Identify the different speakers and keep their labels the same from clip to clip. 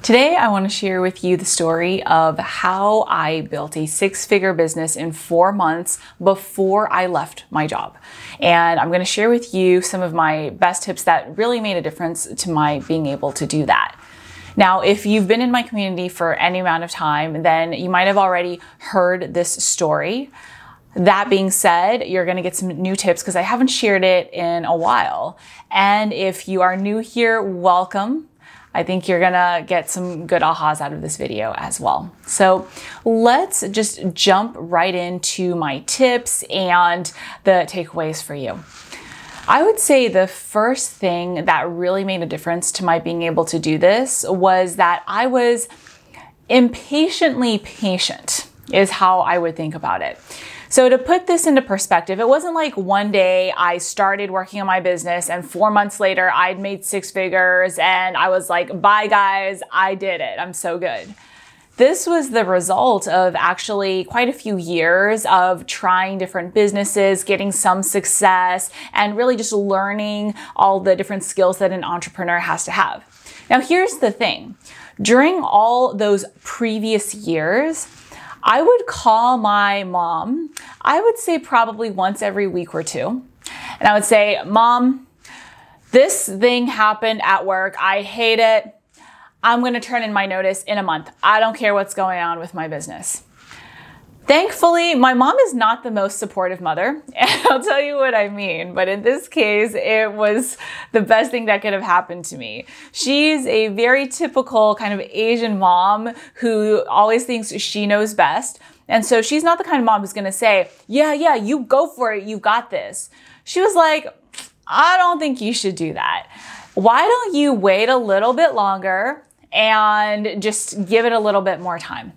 Speaker 1: Today, I want to share with you the story of how I built a six-figure business in 4 months before I left my job. And I'm going to share with you some of my best tips that really made a difference to my being able to do that. Now, if you've been in my community for any amount of time, then you might have already heard this story. That being said, you're going to get some new tips because I haven't shared it in a while. And if you are new here, welcome. I think you're gonna get some good ahas out of this video as well. So let's just jump right into my tips and the takeaways for you. I would say the first thing that really made a difference to my being able to do this was that I was impatiently patient, is how I would think about it. So to put this into perspective, it wasn't like one day I started working on my business and 4 months later I'd made 6 figures and I was like, bye guys, I did it. I'm so good. This was the result of actually quite a few years of trying different businesses, getting some success, and really just learning all the different skills that an entrepreneur has to have. Now, here's the thing. During all those previous years, I would call my mom, I would say probably once every week or two. And I would say, Mom, this thing happened at work. I hate it. I'm going to turn in my notice in a month. I don't care what's going on with my business. Thankfully, my mom is not the most supportive mother, and I'll tell you what I mean, but in this case, it was the best thing that could have happened to me. She's a very typical kind of Asian mom who always thinks she knows best, and so she's not the kind of mom who's gonna say, yeah, you go for it, you got this. She was like, I don't think you should do that. Why don't you wait a little bit longer and just give it a little bit more time?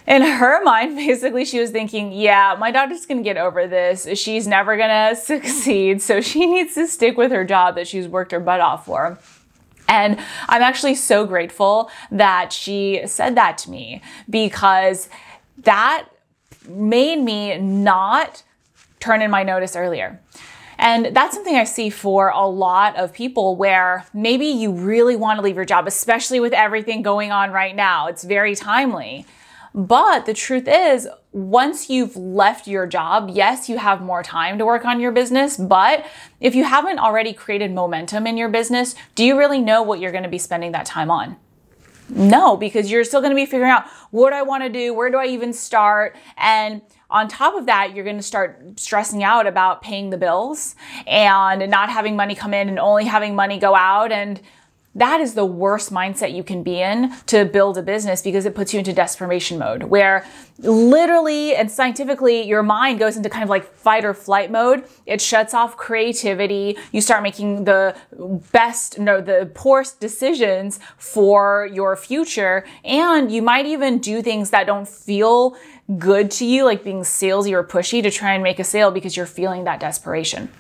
Speaker 1: In her mind, basically, she was thinking, yeah, my daughter's gonna get over this. She's never gonna succeed, so she needs to stick with her job that she's worked her butt off for. And I'm actually so grateful that she said that to me, because that made me not turn in my notice earlier. And that's something I see for a lot of people where maybe you really want to leave your job, especially with everything going on right now. It's very timely. But the truth is, once you've left your job, yes, you have more time to work on your business, but if you haven't already created momentum in your business, do you really know what you're going to be spending that time on? No, because you're still going to be figuring out, what do I want to do? Where do I even start? And on top of that, you're going to start stressing out about paying the bills and not having money come in and only having money go out. And that is the worst mindset you can be in to build a business, because it puts you into desperation mode, where literally and scientifically your mind goes into kind of like fight or flight mode. It shuts off creativity. You start making the poorest decisions for your future. And you might even do things that don't feel good to you, like being salesy or pushy to try and make a sale because you're feeling that desperation.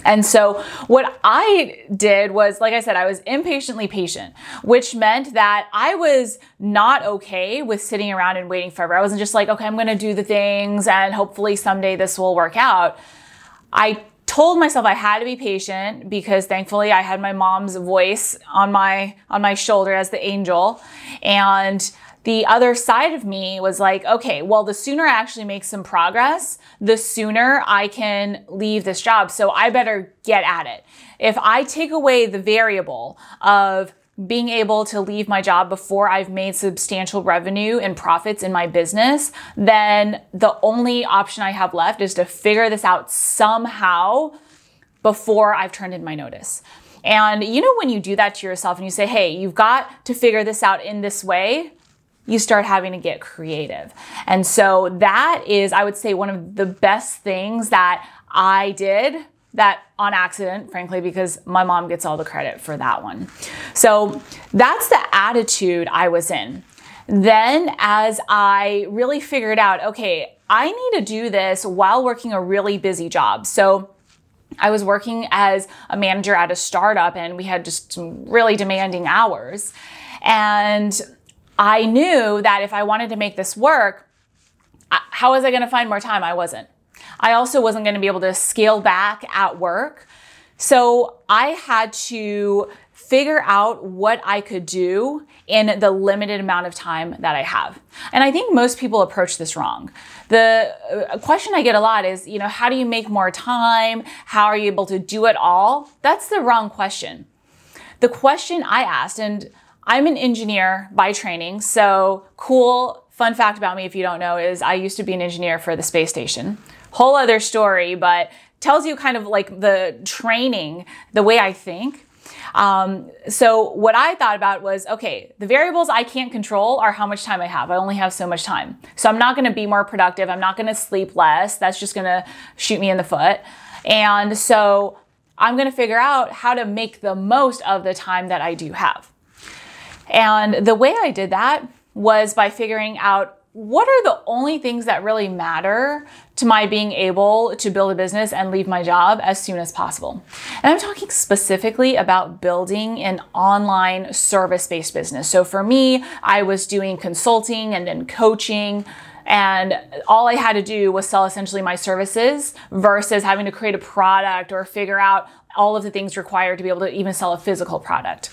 Speaker 1: And so what I did was, like I said, I was impatiently patient, which meant that I was not okay with sitting around and waiting forever. I wasn't just like, okay, I'm going to do the things and hopefully someday this will work out. I told myself I had to be patient because thankfully I had my mom's voice on my shoulder as the angel. And the other side of me was like, okay, well, the sooner I actually make some progress, the sooner I can leave this job. So I better get at it. If I take away the variable of being able to leave my job before I've made substantial revenue and profits in my business, then the only option I have left is to figure this out somehow before I've turned in my notice. And you know, when you do that to yourself and you say, hey, you've got to figure this out in this way, you start having to get creative. And so that is, I would say, one of the best things that I did, that on accident, frankly, because my mom gets all the credit for that one. So that's the attitude I was in. Then as I really figured out, okay, I need to do this while working a really busy job. So I was working as a manager at a startup and we had just some really demanding hours. And I knew that if I wanted to make this work, how was I going to find more time? I wasn't. I also wasn't going to be able to scale back at work. So I had to figure out what I could do in the limited amount of time that I have. And I think most people approach this wrong. The question I get a lot is, how do you make more time? How are you able to do it all? That's the wrong question. The question I asked, and I'm an engineer by training, so cool fun fact about me, if you don't know, is I used to be an engineer for the space station. Whole other story, but tells you kind of like the training, the way I think. So what I thought about was, okay, the variables I can't control are how much time I have. I only have so much time. So I'm not going to be more productive. I'm not going to sleep less. That's just going to shoot me in the foot. And so I'm going to figure out how to make the most of the time that I do have. And the way I did that was by figuring out what are the only things that really matter to my being able to build a business and leave my job as soon as possible. And I'm talking specifically about building an online service-based business. So for me, I was doing consulting and then coaching, and all I had to do was sell essentially my services versus having to create a product or figure out all of the things required to be able to even sell a physical product.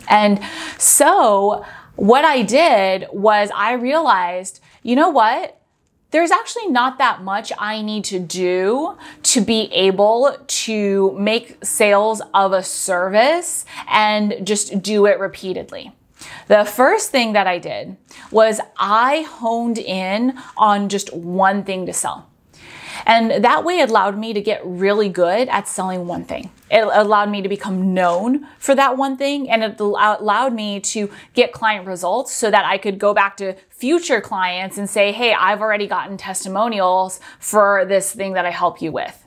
Speaker 1: And so what I did was I realized, you know what? There's actually not that much I need to do to be able to make sales of a service and just do it repeatedly. The first thing that I did was I honed in on just one thing to sell. And that way it allowed me to get really good at selling one thing. It allowed me to become known for that one thing, and it allowed me to get client results so that I could go back to future clients and say, hey, I've already gotten testimonials for this thing that I help you with.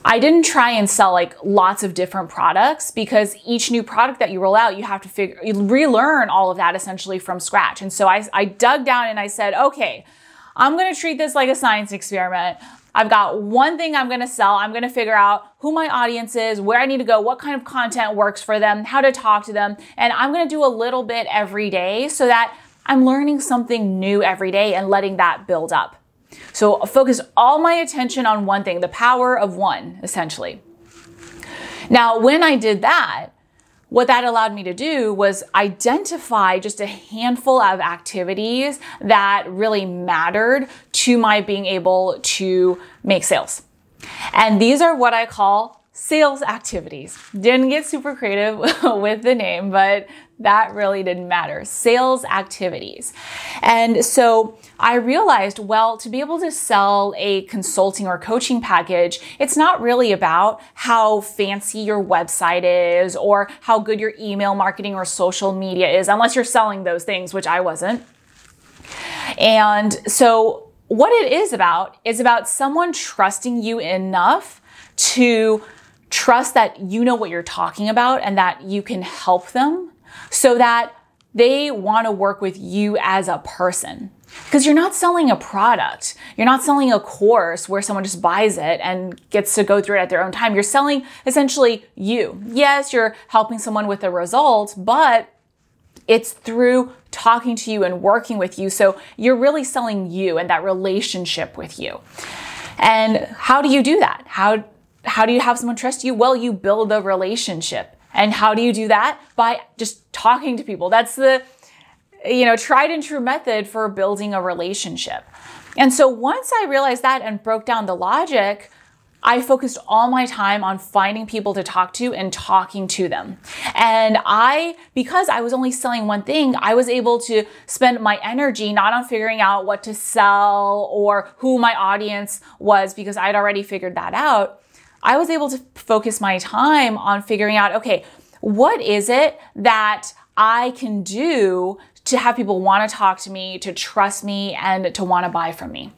Speaker 1: I didn't try and sell like lots of different products, because each new product that you roll out, you have to relearn all of that essentially from scratch. And so I dug down and I said, okay, I'm going to treat this like a science experiment. I've got one thing I'm going to sell. I'm going to figure out who my audience is, where I need to go, what kind of content works for them, how to talk to them. And I'm going to do a little bit every day so that I'm learning something new every day and letting that build up. So focus all my attention on one thing, the power of one, essentially. Now, when I did that, what that allowed me to do was identify just a handful of activities that really mattered to my being able to make sales. And these are what I call sales activities. Didn't get super creative with the name, but that really didn't matter. Sales activities. And so I realized, well, to be able to sell a consulting or coaching package, it's not really about how fancy your website is or how good your email marketing or social media is, unless you're selling those things, which I wasn't. And so what it is about someone trusting you enough to trust that you know what you're talking about and that you can help them, so that they want to work with you as a person. Because you're not selling a product. You're not selling a course where someone just buys it and gets to go through it at their own time. You're selling essentially you. Yes, you're helping someone with the results, but it's through talking to you and working with you. So you're really selling you and that relationship with you. And how do you do that? How do you have someone trust you? Well, you build a relationship. And how do you do that? By just talking to people. That's the, tried and true method for building a relationship. And so once I realized that and broke down the logic, I focused all my time on finding people to talk to and talking to them. And because I was only selling one thing, I was able to spend my energy not on figuring out what to sell or who my audience was, because I'd already figured that out. I was able to focus my time on figuring out, okay, what is it that I can do to have people want to talk to me, to trust me, and to want to buy from me?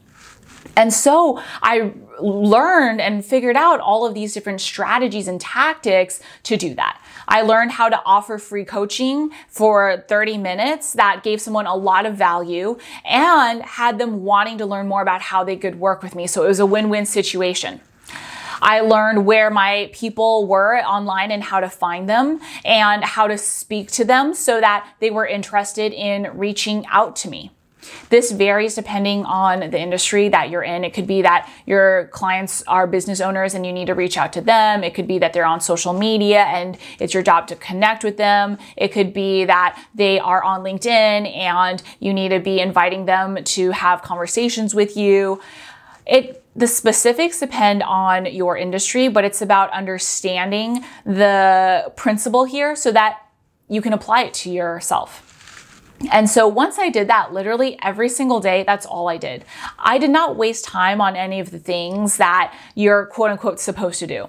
Speaker 1: And so I learned and figured out all of these different strategies and tactics to do that. I learned how to offer free coaching for 30 minutes that gave someone a lot of value and had them wanting to learn more about how they could work with me. So it was a win-win situation. I learned where my people were online and how to find them and how to speak to them so that they were interested in reaching out to me. This varies depending on the industry that you're in. It could be that your clients are business owners and you need to reach out to them. It could be that they're on social media and it's your job to connect with them. It could be that they are on LinkedIn and you need to be inviting them to have conversations with you. The specifics depend on your industry, but it's about understanding the principle here so that you can apply it to yourself. And so once I did that, literally every single day, that's all I did. I did not waste time on any of the things that you're quote unquote supposed to do.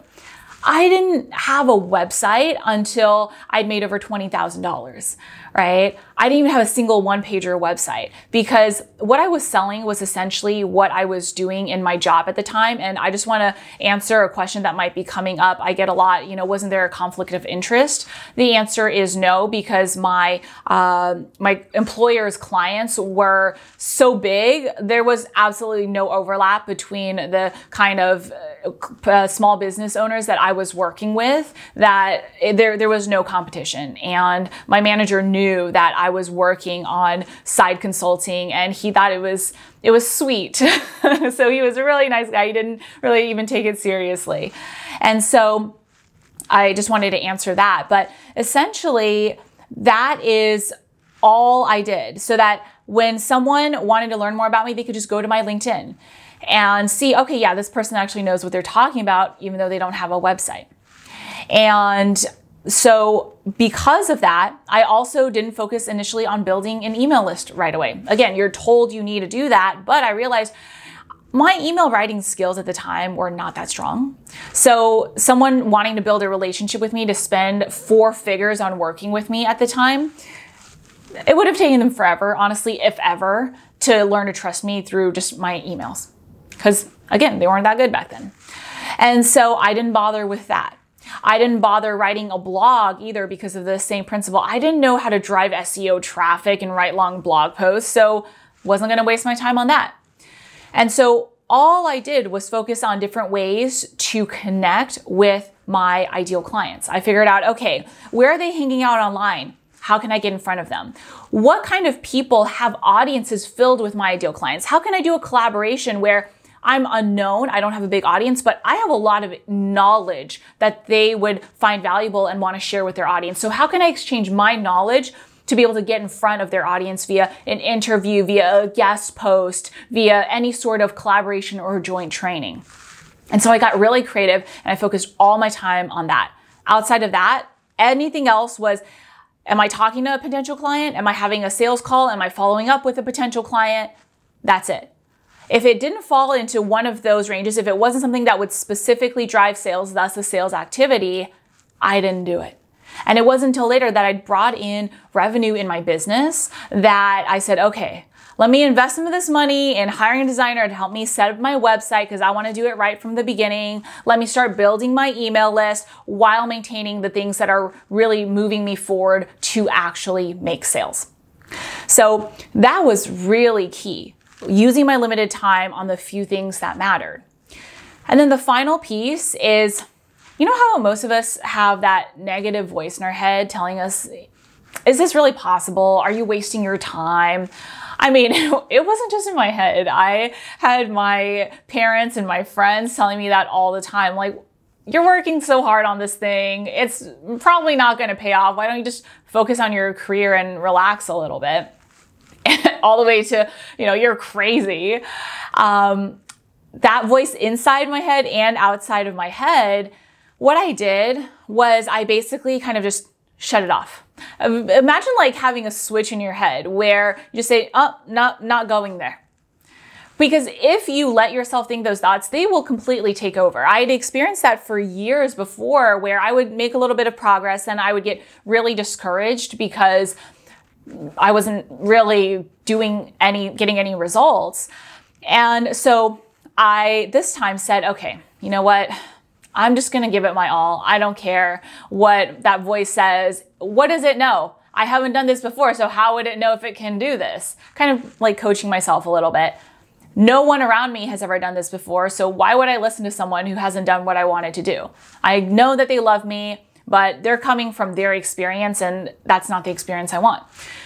Speaker 1: I didn't have a website until I'd made over $20,000, right? I didn't even have a single one-pager website because what I was selling was essentially what I was doing in my job at the time. And I just want to answer a question that might be coming up. I get a lot, wasn't there a conflict of interest? The answer is no, because my employer's clients were so big, there was absolutely no overlap between the kind of small business owners that I was working with, that there was no competition. And my manager knew that I was working on side consulting and he thought it was sweet. So he was a really nice guy. He didn't really even take it seriously. And so I just wanted to answer that. But essentially that is all I did, so that when someone wanted to learn more about me, they could just go to my LinkedIn and see, okay, yeah, this person actually knows what they're talking about, even though they don't have a website. And so because of that, I also didn't focus initially on building an email list right away. Again, you're told you need to do that, but I realized my email writing skills at the time were not that strong. So someone wanting to build a relationship with me, to spend 4 figures on working with me at the time, it would have taken them forever, honestly, if ever, to learn to trust me through just my emails. Because again, they weren't that good back then. And so I didn't bother with that. I didn't bother writing a blog either because of the same principle. I didn't know how to drive SEO traffic and write long blog posts, so wasn't going to waste my time on that. And so all I did was focus on different ways to connect with my ideal clients. I figured out, okay, where are they hanging out online? How can I get in front of them? What kind of people have audiences filled with my ideal clients? How can I do a collaboration where I'm unknown, I don't have a big audience, but I have a lot of knowledge that they would find valuable and want to share with their audience? So how can I exchange my knowledge to be able to get in front of their audience via an interview, via a guest post, via any sort of collaboration or joint training? And so I got really creative and I focused all my time on that. Outside of that, anything else was, am I talking to a potential client? Am I having a sales call? Am I following up with a potential client? That's it. If it didn't fall into one of those ranges, if it wasn't something that would specifically drive sales, thus a sales activity, I didn't do it. And it wasn't until later that I brought in revenue in my business that I said, okay, let me invest some of this money in hiring a designer to help me set up my website because I want to do it right from the beginning. Let me start building my email list while maintaining the things that are really moving me forward to actually make sales. So that was really key, using my limited time on the few things that mattered. And then the final piece is, you know how most of us have that negative voice in our head telling us, is this really possible? Are you wasting your time? I mean, it wasn't just in my head. I had my parents and my friends telling me that all the time. Like, you're working so hard on this thing. It's probably not going to pay off. Why don't you just focus on your career and relax a little bit? All the way to, you're crazy. That voice inside my head and outside of my head, what I did was I basically kind of just shut it off. Imagine like having a switch in your head where you just say, oh, not going there. Because if you let yourself think those thoughts, they will completely take over. I had experienced that for years before, where I would make a little bit of progress and I would get really discouraged because I wasn't really getting any results. And so I this time said, okay, you know what? I'm just going to give it my all. I don't care what that voice says. What does it know? I haven't done this before, so how would it know if it can do this? Kind of like coaching myself a little bit. No one around me has ever done this before, so why would I listen to someone who hasn't done what I wanted to do? I know that they love me, but they're coming from their experience, and that's not the experience I want.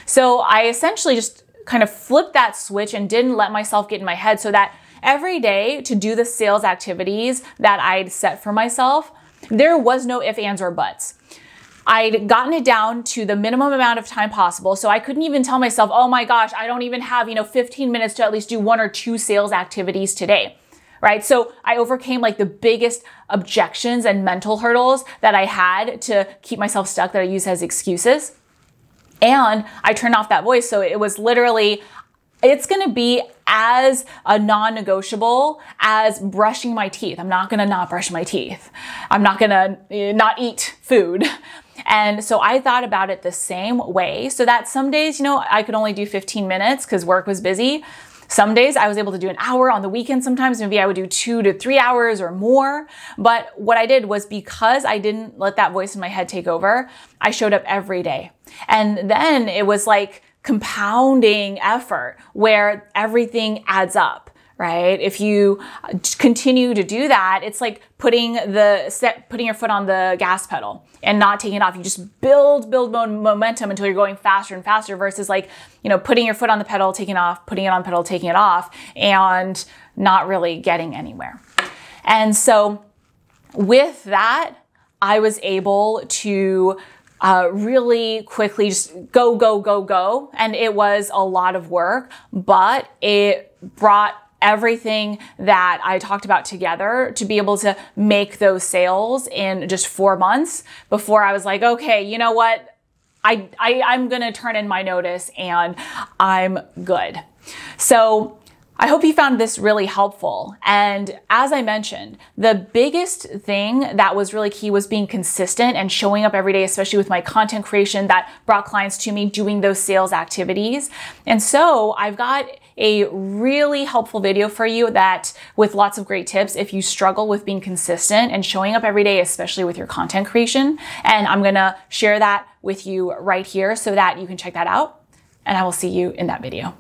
Speaker 1: So I essentially just kind of flip that switch and didn't let myself get in my head, so that every day to do the sales activities that I'd set for myself, there was no ifs, ands, or buts. I'd gotten it down to the minimum amount of time possible. So I couldn't even tell myself, oh my gosh, I don't even have, 15 minutes to at least do 1 or 2 sales activities today, right? So I overcame like the biggest objections and mental hurdles that I had to keep myself stuck that I use as excuses. And I turned off that voice. So it was literally, it's going to be as a non-negotiable as brushing my teeth. I'm not going to not brush my teeth. I'm not going to not eat food. And so I thought about it the same way, so that some days, I could only do 15 minutes because work was busy. Some days I was able to do an hour. On the weekend, sometimes maybe I would do 2 to 3 hours or more. But what I did was, because I didn't let that voice in my head take over, I showed up every day. And then it was like compounding effort where everything adds up, right? If you continue to do that, it's like putting your foot on the gas pedal and not taking it off. You just build momentum until you're going faster and faster, versus like, putting your foot on the pedal, taking it off, putting it on the pedal, taking it off, and not really getting anywhere. And so with that, I was able to really quickly just go. And it was a lot of work, but it brought everything that I talked about together to be able to make those sales in just 4 months before I was like, okay, you know what? I'm going to turn in my notice and I'm good. So I hope you found this really helpful. And as I mentioned, the biggest thing that was really key was being consistent and showing up every day, especially with my content creation that brought clients to me, doing those sales activities. And so I've got a really helpful video for you that with lots of great tips if you struggle with being consistent and showing up every day, especially with your content creation. And I'm going to share that with you right here so that you can check that out. And I will see you in that video.